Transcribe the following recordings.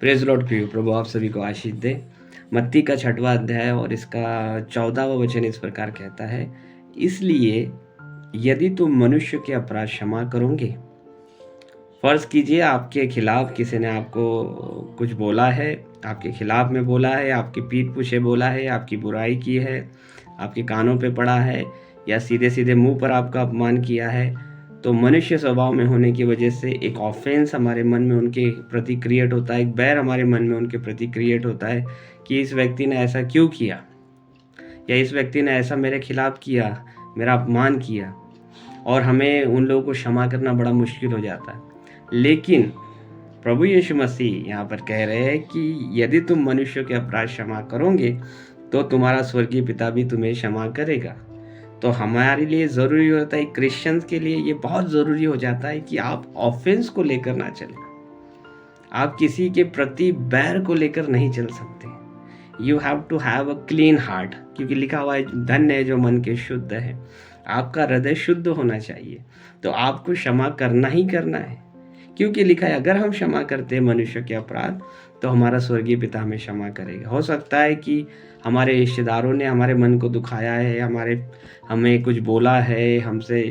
Praise Lord प्रियो, प्रभु आप सभी को आशीष दे। मत्ती का 6वां अध्याय और इसका 14वां वचन इस प्रकार कहता है, इसलिए यदि तुम मनुष्य के अपराध क्षमा करोगे। फ़र्ज़ कीजिए आपके खिलाफ किसी ने आपको कुछ बोला है, आपके खिलाफ में बोला है, आपकी पीठ पीछे बोला है, आपकी बुराई की है, आपके कानों पे पड़ा है या सीधे-सीधे मुँह पर आपका अपमान किया है। तो मनुष्य स्वभाव में होने की वजह से एक ऑफेंस हमारे मन में उनके प्रति क्रिएट होता है, एक बैर हमारे मन में उनके प्रति क्रिएट होता है कि इस व्यक्ति ने ऐसा क्यों किया या इस व्यक्ति ने ऐसा मेरे खिलाफ किया, मेरा अपमान किया, और हमें उन लोगों को क्षमा करना बड़ा मुश्किल हो जाता है। लेकिन प्रभु यीशु मसीह यहाँ पर कह रहे हैं कि यदि तुम मनुष्यों के अपराध क्षमा करोगे तो तुम्हारा स्वर्गीय पिता भी तुम्हें क्षमा करेगा। तो हमारे लिए ज़रूरी होता है, क्रिश्चियंस के लिए ये बहुत ज़रूरी हो जाता है कि आप ऑफेंस को लेकर ना चलें, आप किसी के प्रति बैर को लेकर नहीं चल सकते। You have to have a clean heart, क्योंकि लिखा हुआ है धन्य है जो मन के शुद्ध है। आपका हृदय शुद्ध होना चाहिए, तो आपको क्षमा करना ही करना है, क्योंकि लिखा है अगर हम क्षमा करते हैं मनुष्य के अपराध तो हमारा स्वर्गीय पिता हमें क्षमा करेगा। हो सकता है कि हमारे रिश्तेदारों ने हमारे मन को दुखाया है, हमें कुछ बोला है, हमसे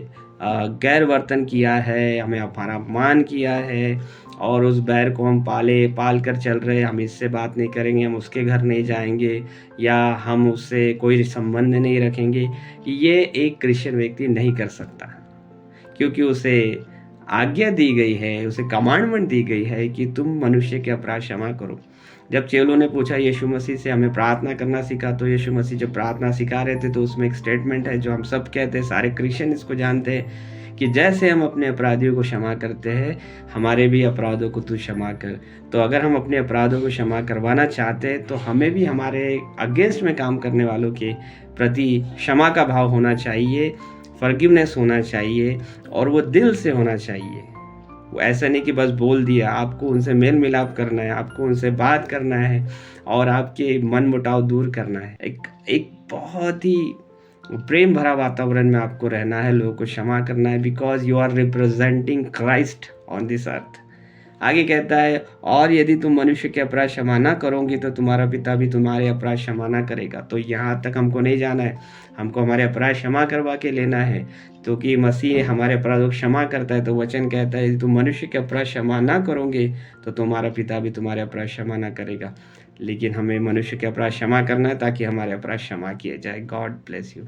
गैर वर्तन किया है, हमें हमारा अपमान किया है, और उस बैर को हम पाल कर चल रहे हैं। हम इससे बात नहीं करेंगे, हम उसके घर नहीं जाएंगे या हम उससे कोई संबंध नहीं रखेंगे। ये एक क्रिश्चियन व्यक्ति नहीं कर सकता, क्योंकि उसे आज्ञा दी गई है, उसे कमांडमेंट दी गई है कि तुम मनुष्य के अपराध क्षमा करो। जब चेलों ने पूछा यीशु मसीह से हमें प्रार्थना करना सिखा, तो यीशु मसीह जब प्रार्थना सिखा रहे थे तो उसमें एक स्टेटमेंट है जो हम सब कहते हैं, सारे क्रिश्चियन इसको जानते हैं कि जैसे हम अपने अपराधियों को क्षमा करते हैं, हमारे भी अपराधों को तू क्षमा कर। तो अगर हम अपने अपराधों को क्षमा करवाना चाहते हैं तो हमें भी हमारे अगेंस्ट में काम करने वालों के प्रति क्षमा का भाव होना चाहिए, फॉरगिवनेस होना चाहिए, और वो दिल से होना चाहिए। वो ऐसा नहीं कि बस बोल दिया, आपको उनसे मेल मिलाप करना है, आपको उनसे बात करना है और आपके मन मुटाव दूर करना है। एक बहुत ही प्रेम भरा वातावरण में आपको रहना है, लोगों को क्षमा करना है, because you are representing Christ on this earth. आगे कहता है, और यदि तुम मनुष्य के अपराध क्षमा ना करोगे तो तुम्हारा पिता भी तुम्हारे अपराध क्षमा ना करेगा। तो यहाँ तक हमको नहीं जाना है, हमको हमारे अपराध क्षमा करवा के लेना है, क्योंकि मसीह हमारे अपराधों को क्षमा करता है। तो वचन कहता है यदि तुम मनुष्य के अपराध क्षमा ना करोगे तो तुम्हारा पिता भी तुम्हारे अपराध क्षमा ना करेगा। लेकिन हमें मनुष्य के अपराध क्षमा करना है ताकि हमारे अपराध क्षमा किए जाए। God bless you.